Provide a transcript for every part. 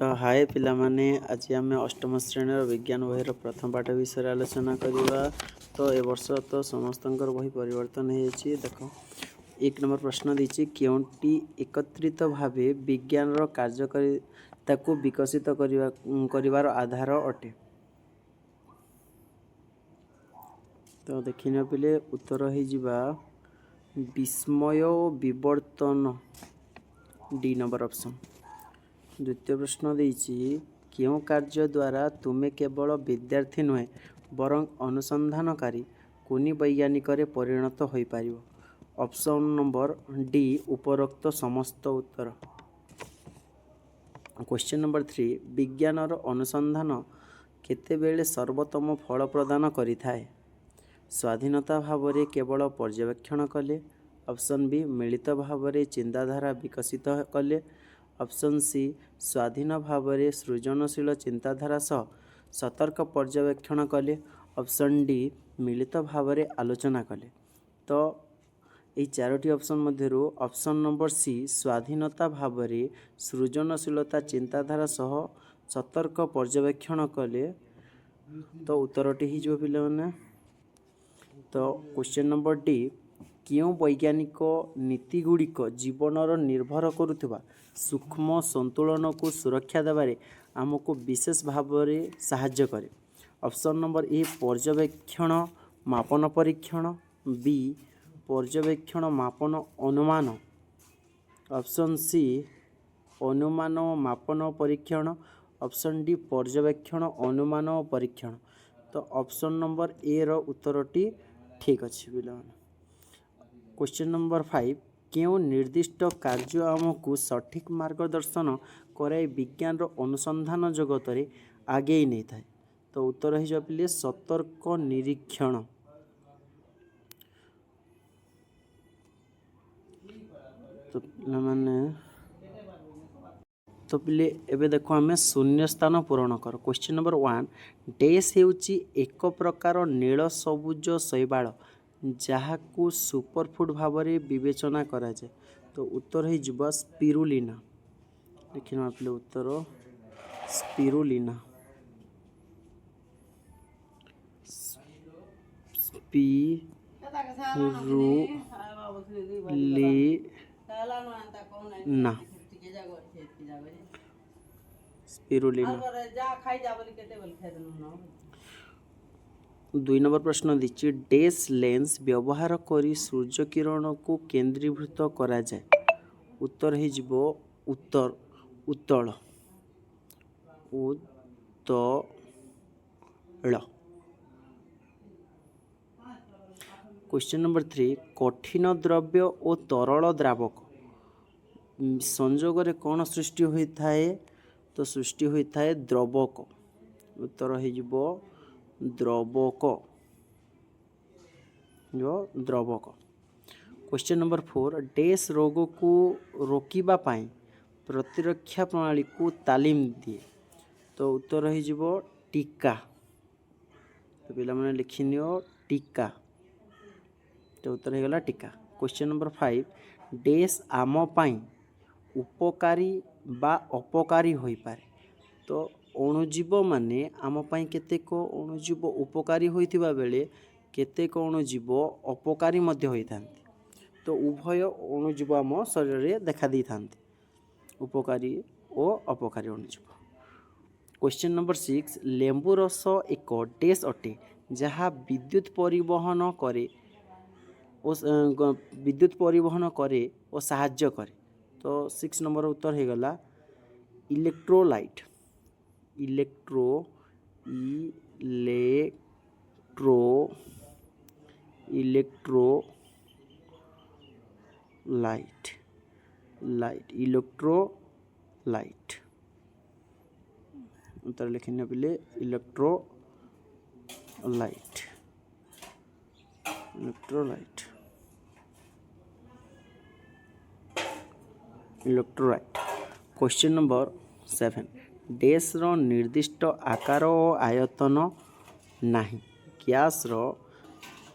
तो हाय पिला माने आज आम अष्टम श्रेणी विज्ञान बही प्रथम पाठ विषय आलोचना करवा। तो ए वर्ष तो समस्त बही परिवर्तन हो देख एक नंबर प्रश्न देछि केउंटी एकत्रित भावे विज्ञान कार्यकारिता को विकसित करिवार आधार अटे। तो देखिन पिले उत्तर हो विस्मय विवर्तन डी नंबर ऑप्शन। द्वितीय प्रश्न देछि क्यों कार्य द्वारा तुम्हें केवल विद्यार्थी नुहे बरं अनुसंधानकारी कुनी वैज्ञानिक परिणत हो पार। ऑप्शन नंबर डी उपरोक्त समस्त उत्तर। क्वेश्चन नंबर 3 विज्ञानर अनुसंधान केतेबेले सर्वोत्तम फल प्रदान करिथाए। स्वाधीनता भावरे केवल पर्यवेक्षण कले। ऑप्शन बी मिलित भावरे चिंताधारा विकसित कले। ऑप्शन सी स्वाधीन भावरे सृजनशील चिंताधारा सह सतर्क पर्यवेक्षण कले। ऑप्शन डी मिलित भावरे आलोचना कले। तो ये चारोटी ऑप्शन मध्यरु ऑप्शन नंबर सी स्वाधीनता भावरे सृजनशीलता चिंताधारा सह सतर्क पर्यवेक्षण कले तो उत्तरटी ही जो पिले माने। तो क्वेश्चन नंबर डी क्यों वैज्ञानिक नीति गुड़िक जीवनर निर्भर करुवा सूक्ष्म संतुलन को सुरक्षा देवारे आमको विशेष भाव में साहाय्य करे। ऑप्शन नंबर ए पर्यवेक्षण मापन परीक्षण। बी पर्यवेक्षण मापन अनुमान। ऑप्शन सी अनुमान मापन परीक्षण। ऑप्शन डी पर्यवेक्षण अनुमान परीक्षण। तो ऑप्शन नंबर ए रो उत्तरटी ठीक अच्छे पिला। क्वेश्चन नंबर 5 क्यों निर्दिष्ट कार्य आमको सठिक मार्गदर्शन कराई विज्ञान अनुसंधान जगत रे आगे नहीं था। तो उत्तर हो पिले सतर्क निरीक्षण। तो पिले एबे देखो आम शून्य स्थान पूरण कर। क्वेश्चन नंबर 1 डेस हेउची एक प्रकार नील सबुज शैवाल जहाकू सुपरफुड भाव में विवेचना करा जाए। तो उत्तर हो स्पिरुलिना। देखिए आप उत्तर स्पिरुलिना स्पिरुलिना। 2 नंबर प्रश्न दीची डेस लेंस व्यवहार करी सूर्य किरण को केंद्रीभूत करा जाए। उत्तर हो उत्तर उत्तल उत्तल। क्वेश्चन नंबर 3 कठिन द्रव्य और तरल द्रावक संजोग रे कौन सृष्टि होता है। तो सृष्टि होता है द्रवक। उत्तर हो द्रवक जो द्रवक। क्वेश्चन नंबर 4 डेस रोग को रोकिबा पाई प्रतिरक्षा प्रणाली को तालीम दिए। तो उत्तर हो टीका। तो पिला माने लिखि नियो टीका। तो उत्तर हो गला टीका। क्वेश्चन नंबर 5 डेस आम पाई उपकारी बा अपकारी होई पारे। तो अणुजीव माने आम पाई केतेक अणुजीव उपकारी होइतिबा बेले केतेक अणुजीव अपकारी मध्य होइथांती। तो उभय अणुजीव आम शरीर में देखा दी थांती उपकारी और अपकारी अणुजीव। क्वेश्चन नंबर 6 लेंबू रस एक डेस अटे जहाँ विद्युत परिवहन करे और साहाय्य करे। तो 6 नंबर उत्तर हो गला इलेक्ट्रोलाइट। इलेक्ट्रोलाइट उत्तर लिखने पिले इलेक्ट्रोलाइट। क्वेश्चन नंबर 7 डेस रो निर्दिष्ट आकार और आयतन नहीं गैस रो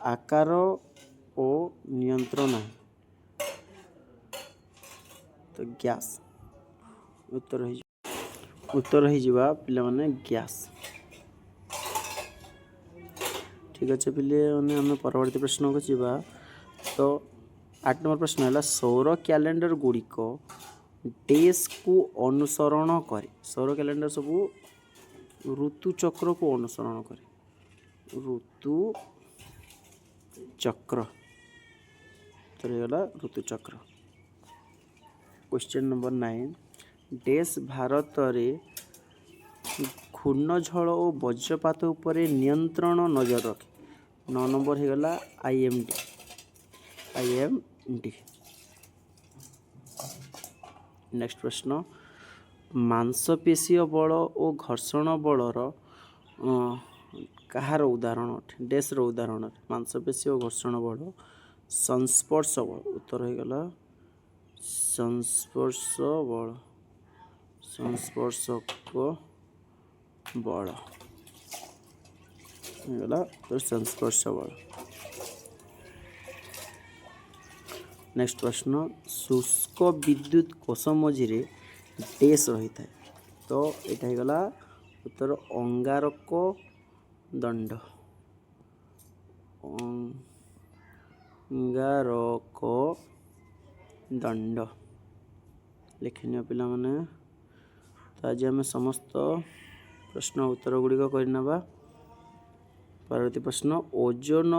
आकार और नियंत्रण नहीं। तो गैस उत्तर हो उत्तर हो पे गैस। ठीक अच्छे पिले आम परवर्ती प्रश्न को जीवा। तो 8 नंबर प्रश्न है सौर कैलेंडर गुड़िक डेज को अनुसरण करे। सौर कैलेंडर सब ऋतुचक्र को अनुसरण करे। ऋतु चक्र तो रहीगला ऋतुचक्र। क्वेश्चन नंबर 9 डेज भारत रे घूर्णझड़ और वज्रपात उपरे नियंत्रण नजर रखे। 9 नंबर होगला आईएमडी। नेक्स्ट प्रश्न मांसपेशीय बल और घर्षण बलर कहार उदाहरण अटे। डेस्र उदाहरण अटे मांसपेशी और घर्षण बल संस्पर्श बल। उत्तर होगला संस्पर्श बल। संस्पर्शक बल होगला तो संस्पर्श बल। नेक्स्ट प्रश्न शुष्क विद्युत कोष मझिरे डेस रही है। तो यहाँ होगला उत्तर अंगारक दंड। अंगारक दंड लिखनी पिला माने। तो आज आम समस्त प्रश्न उत्तर गुड़िक करना। परवर्ती प्रश्न ओजोन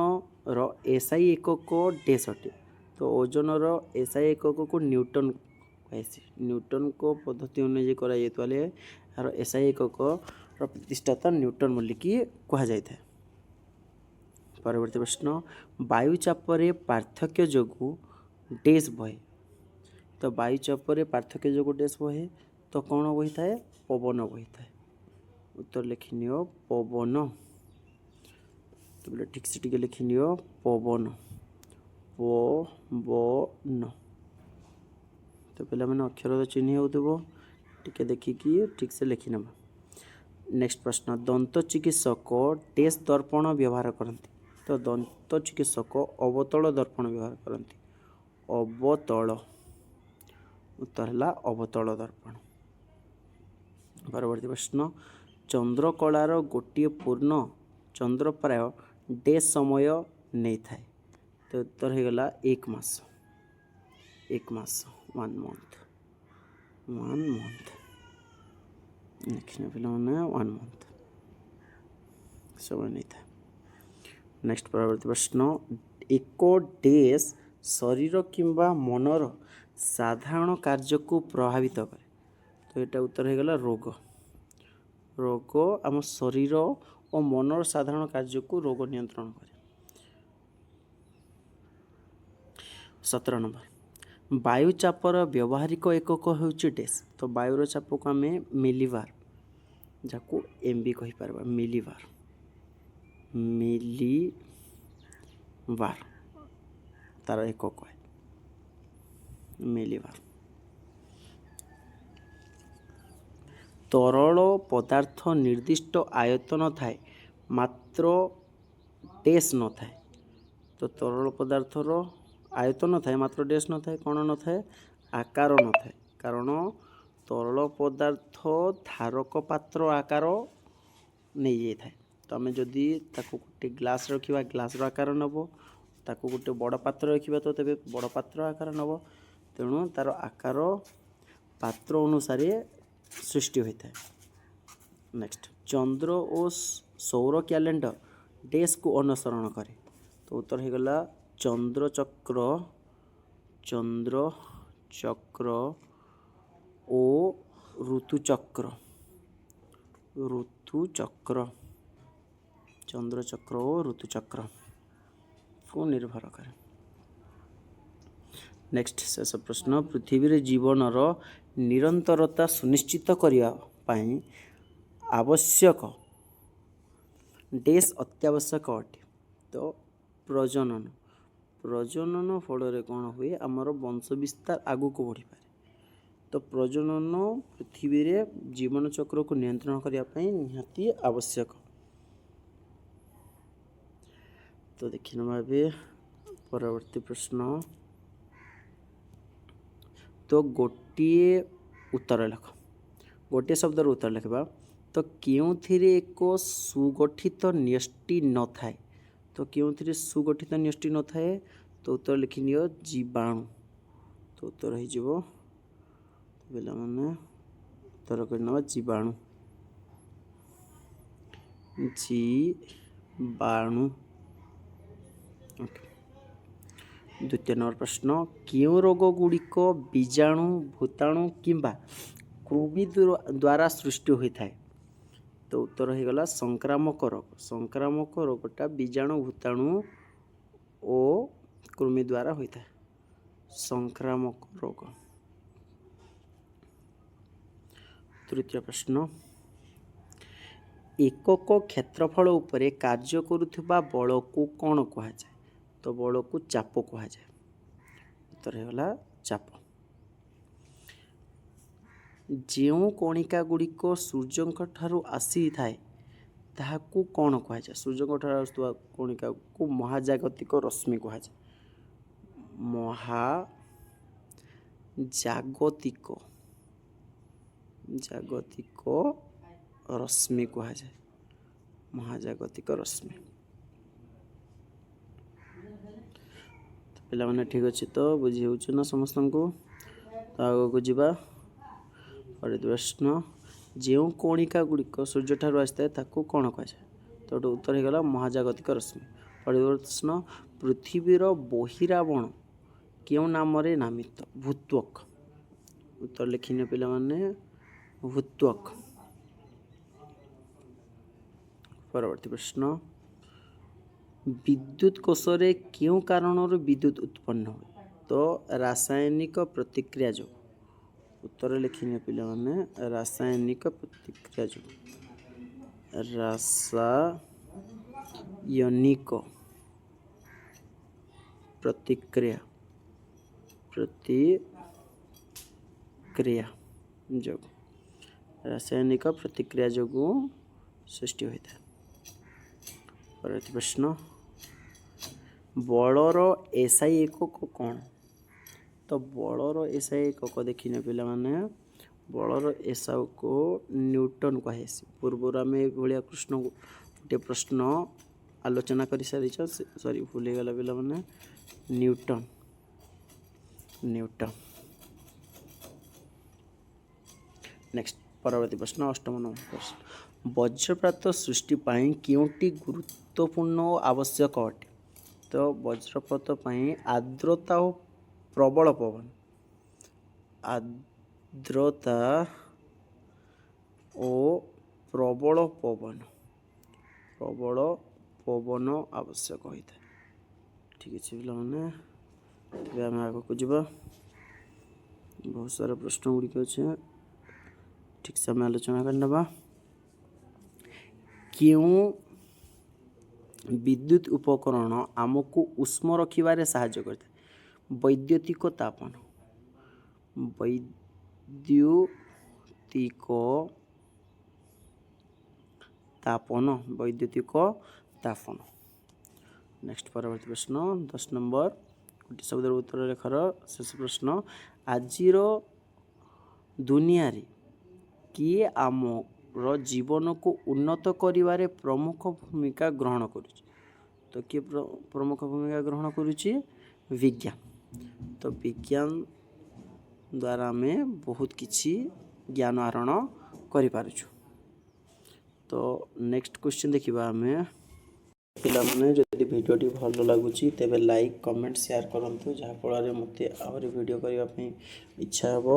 रो एसआई एकक डेस अटे। तो ओजोन रो एसआई एकक को न्यूटन कहसी। न्यूटन को पद्धति अनुଯାयी कराइले यार एसआई एकक प्रतिष्ठाता न्यूटन बोलिकी कह जाए। परवर्ती प्रश्न वायुचापर पार्थक्य जोगु डेस बहे। तो वायुचापर पार्थक्य जोगु डेस बहे तो कौन बही थाए पवन बही थाए। उत्तर लिखनी पवन। तो बोले ठीक से टिके लिखनी पवन पवन। तो पे मैंने अक्षर चिन्ह हो टिके देखिकी ठीक से लिखी नवा। नेक्स्ट प्रश्न दंत चिकित्सक डेस दर्पण व्यवहार करती। तो दंत चिकित्सक अवतल दर्पण व्यवहार करती। अवतल। उत्तर है अवतल दर्पण। परवर्ती प्रश्न चंद्रकलार गोटे पूर्ण चंद्र प्राय डेस समय नहीं थाए। तो उत्तर होगला 1 मास। 1 मास 1 मंथ। 1 मंथ लिखने पे 1 मंथ समय नहीं था। नेक्स्ट परवर्ती प्रश्न एक डेस शरीर किंबा मनर साधारण कार्य को प्रभावित करे। तो यहाँ उत्तर होगला रोग। रोग आम शरीर और मनर साधारण कार्य को रोग नियंत्रण करे। 17 नंबर वायुचापर व्यवहारिक एकक होउछि डेस। तो वायुर चाप को आम मिलीबार जाको एमबी कहि परबा। मिलीबार मिलीबार तार एकक है मिलीबार। तरल पदार्थ निर्दिष्ट आयतन थाए मात्र डेस न थाए। तो तरल पदार्थर आयतन थाए मात्र डेस न थाए कौन न थाए आकार न थाए। कारण तरल पदार्थ धारक पात्र आकार नहीं जाए थाए। तो आम जदि ताको गोटे ग्लास रखा ग्लास आकार नब ताको गोटे बड़ पात्र रखा तो तेरे बड़ पात्र आकार नब। तेणु तार आकार पात्र अनुसार सृष्टि होता है। नेक्स्ट चंद्र और सौर कैलेंडर डेस को अनुसरण करे। तो उत्तर होगला चंद्र चक्र ओ ऋतुचक्र। ऋतुचक्र चंद्र चक्र ओ ऋतुचक्र को निर्भर करे। नेक्स्ट शेष प्रश्न पृथ्वी रे जीवनर निरंतरता सुनिश्चित करने पाई आवश्यक डेस अत्यावश्यक अटे। तो प्रजनन। प्रजनन फल कौन हुए आमर वंश विस्तार आगु को बढ़ी पारे। तो प्रजनन पृथ्वी रे जीवन चक्र को नियंत्रण करने निहाती आवश्यक। तो देखिए भावे परवर्ती प्रश्न तो गोटे उत्तर लिख। गोटे शब्दर उत्तर लिखा तो केउथिरे एक सुगठित न्यष्टि न थाए तो केउथिरे सुगठित न्यष्टि न थाए तो उत्तर लिखि नियो जीवाणु तो उत्तर हो पिला माने उत्तर करना जीवाणु जीवाणु। द्वितीय नंबर प्रश्न क्यों रोग गुड़िक बीजाणु भूताणु किंबा कृमि द्वारा सृष्टि होता है तो उत्तर होगा संक्रामक रोगटा बीजाणु भूताणु और कृमि द्वारा होता है संक्रामक रोग। तृतीय प्रश्न एकक क्षेत्रफल उपरे कार्य करुवा बल को कौन कह जाए तो बल को चाप कह जाए उत्तर होगा चाप। जो कणिका गुड़िक सूर्य ठारू आसी थाए ताहाकू कौन कह जाए सूर्य ठारू आसुवा कणिका को महाजागतिक रश्मि कह जाए जागतिक रश्मि कह जाए महाजागतिक रश्मि। पिला माने ठीक अच्छे तो बुझी हो ना समस्त को तो आग को जीवा प्रश्न जो कणिका गुड़िक सूर्य ठारू आसी था ताकू कौन कह जाए तो उत्तर होगा महाजागतिक रश्मि। प्रश्न पृथ्वीर बहिरावण क्यों नाम नामित भूत्वक उत्तर लिखिने पिला माने भूत्वक। परवर्ती प्रश्न विद्युत कोषरे क्यों कारण विद्युत उत्पन्न हुए तो रासायनिक प्रतिक्रिया जो उत्तर लिखिने पिला माने रासायनिक प्रतिक्रिया जो रासायनिक प्रतिक्रिया जो रासायनिक प्रतिक्रिया जो सृष्टि होता है। परवर्ती प्रश्न बलर एसआई एकक कौन तो बलर एसआई एकक देखने पे बलर एसआई को न्यूटन कहे पूर्व आम भाया कृष्ण गोटे प्रश्न आलोचना कर सारी सॉरी भूल गला पिला माने न्यूटन। नेक्स्ट परवर्ती प्रश्न अष्टम नंबर प्रश्न वज्रपात सृष्टि पाई क्योंटी गुरुत्वपूर्ण और आवश्यक अटे तो वज्रपात पाई आर्द्रता और प्रबल पवन आर्द्रता और प्रबल पवन आवश्यक होता है। ठीक है पे आम आग को जावा बहुत सारा प्रश्न गुड़िक अच्छे ठीक से आम आलोचना करना क्यों विद्युत उपकरण आमको उष्म रखिबारे साहाय्य करता है वैद्युतिक तापन नेक्स्ट परवर्ती प्रश्न 10 नंबर गोटे शब्द उत्तर लेखार शेष प्रश्न आजिर दुनिया रे किए आमर जीवन को उन्नत करिवारे प्रमुख भूमिका ग्रहण करुछि तो किए प्रमुख भूमिका ग्रहण करुछि विज्ञान तो विज्ञान द्वारा आम बहुत किछि ज्ञान आहरण करि पारुछु। तो नेक्स्ट क्वेश्चन देखिबा आमे पिला माने जदि वीडियोटी भल लगुछि तेबे लाइक कमेंट शेयर करंतु जहाँ फल मते आहुरी वीडियो करबा पई इच्छा हेबो।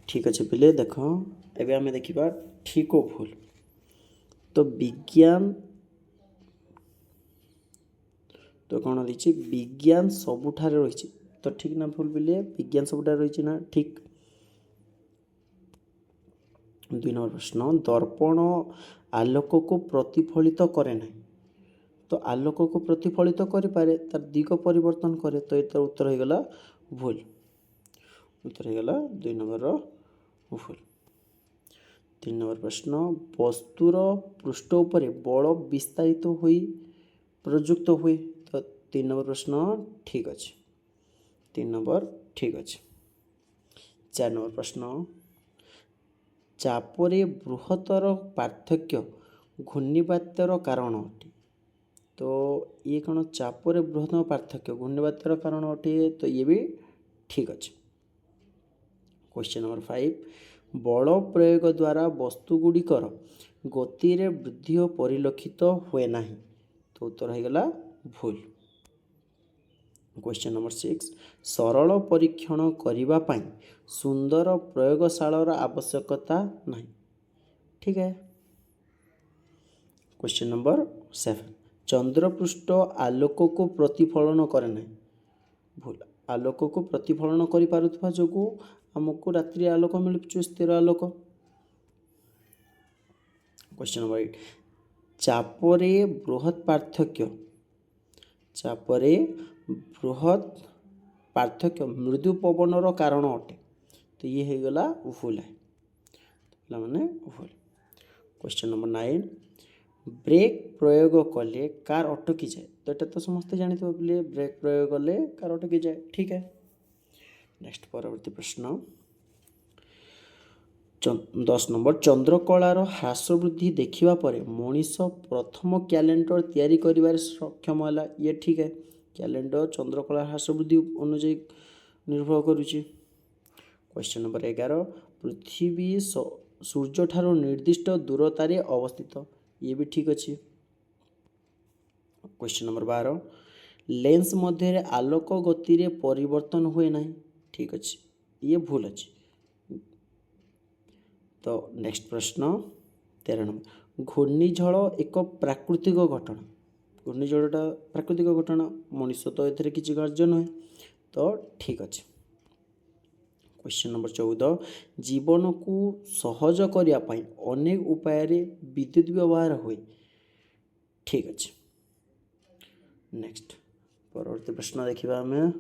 ठीक अच्छे पिले देख एबे आमे देखिबा ठीक और भूल तो विज्ञान तो कौन रही विज्ञान सबुठारे रही तो ठीक ना भूल पिले विज्ञान सबुठारे रही ना ठीक। 2 नंबर प्रश्न दर्पण आलोक को प्रतिफलित करे ना तो आलोक को प्रतिफलित करें तार दिग परिवर्तन करे तो ये उत्तर हो गला भूल उत्तर हो गला 2 नंबर भूल। 3 नंबर प्रश्न वस्तुर पृष्ठ उपरे बल विस्तारित होई प्रयुक्त हुए तो 3 नंबर प्रश्न ठीक अच्छे 3 नंबर ठीक अच्छे। 4 नंबर प्रश्न ଚାପରେ ବୃହତ୍ତର ପାର୍ଥକ୍ୟ ଘୂର୍ଣ୍ଣିବାତ୍ୟାର କାରଣ ଅଟେ। ତ ଇଏ କ'ଣ ଚାପରେ ବୃହତ୍ତମ ପାର୍ଥକ୍ୟ ଘୂର୍ଣ୍ଣିବାତ୍ୟାର କାରଣ ଅଟେ, ତ ଇଏ ବି ଠିକ୍ ଅଛି। क्वेश्चन नंबर 5 बल प्रयोग द्वारा वस्तुगुड़िकर गतिर वृद्धि परिलक्षित हुए ना, तो उत्तर होगा भूल। क्वेश्चन नंबर 6 सरल परीक्षण करने सुंदर प्रयोगशालार आवश्यकता नहीं, ठीक है। क्वेश्चन नंबर 7 चंद्रपृष्ठ आलोक को प्रतिफलन करे ना, भूल। आलोक को प्रतिफलन कर पारुथबा जोगु हमको रात्रि आलोक मिलुछु, स्थिर आलोक। क्वेश्चन नंबर 8 चापरे बृहत पार्थक्य मृदु पवनर कारण अटे, तो ये हो गला भूल है, माने भूल। क्वेश्चन नंबर 9 ब्रेक प्रयोग कले कार अटकी जाए, तो ये तो समस्ते जानते बोले ब्रेक प्रयोग कले कार अटकी जाए, ठीक है। नेक्स्ट परवर्ती प्रश्न 10 नंबर चंद्रकलार ह्रास वृद्धि देखा पर मनीष प्रथम कैलेंडर तैयारी करिबार सक्षम है, ये ठीक है। कैलेंडर चंद्रकला ह्रास वृद्धि अनुଯାୟୀ निर्भर करुच्ची। क्वेश्चन नंबर 11 पृथ्वी सूर्य ठारो निर्दिष्ट दूरतार अवस्थित, ये भी ठीक अच्छे। क्वेश्चन नंबर 12 लेंस मध्य आलोक गति रे परिवर्तन हुए ना, ठीक अच्छे, ये भूल अच्छे। तो नेक्स्ट प्रश्न 13 नंबर घूर्णिझड़ एक प्राकृतिक घटना, घूर्णिझड़टा प्राकृतिक घटना, मनुष्य तो एथिरे किछि कार्य नुहे, तो ठीक अच्छे। क्वेश्चन नंबर 14 जीवन को सहज करिया पई अनेक उपाय रे विद्युत व्यवहार हुए, ठीक अच्छे। नेक्स्ट परवर्ती प्रश्न देखिबा हमें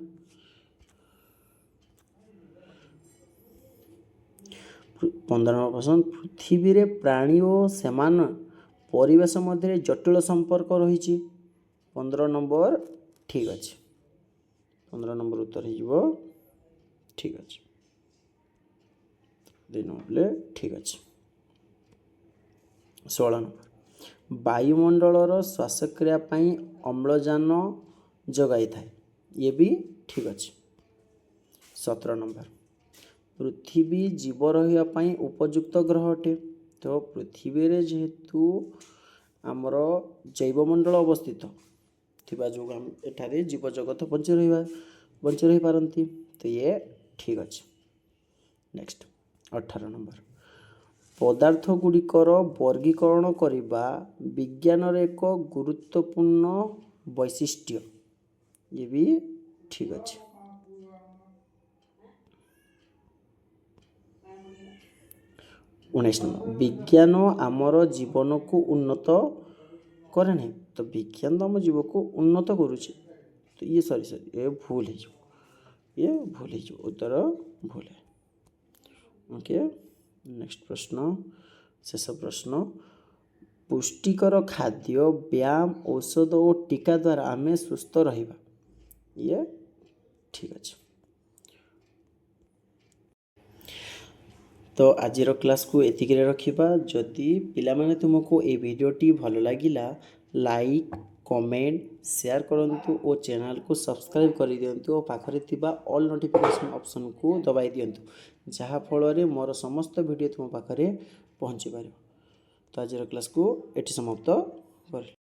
15 नंबर प्रश्न पृथ्वी रे प्राणी और समान परिवेश मध्य जटिल संपर्क रही। 15 नंबर ठीक अच्छे, 15 नंबर उत्तर हो ठीक अच्छे, 2 नंबर ठीक अच्छे। 16 नंबर वायुमंडलर श्वासक्रिया पाई अम्लजान जगाई थाए, ये भी ठीक अच्छे। 17 नंबर पृथ्वी जीव रही उपयुक्त ग्रह अटे, तो पृथ्वी रे जेहेतु आमर जैवमंडल अवस्थित थिबा जो एठारे जीव जगत बंची रही पारंती, तो ये ठीक अच्छे। नेक्स्ट 18 नंबर पदार्थ गुड़िकर वर्गीकरण करिबा विज्ञान एक गुरुत्वपूर्ण वैशिष्ट्य, ये भी ठीक अच्छे। 19 नंबर विज्ञान आमर जीवन को उन्नत करे नहीं, तो विज्ञान तो आम जीवन को उन्नत करुचे, तो ये सॉरी ये भूल है, ये भूल है, उत्तर भूल है। ओके नेक्स्ट प्रश्न शेष प्रश्न पुष्टिकर खाद्य व्यायाम औषध और टीका द्वारा आम सुस्थ रहिबा, ये ठीक अच्छे। तो आज क्लास को एतिक रखिबा। जदि पिला माने तुमको ये वीडियोटी भल लगिला लाइक कमेंट शेयर करंतु और चैनल को सब्सक्राइब कर दियंतु और पाखरे थिबा ऑल नोटिफिकेशन ऑप्शन को दबाई दियंतु, जहाँ फल मोर समस्त वीडियो तुम पाखरे पहुँची पार। तो आज क्लास को एटी समाप्त कर।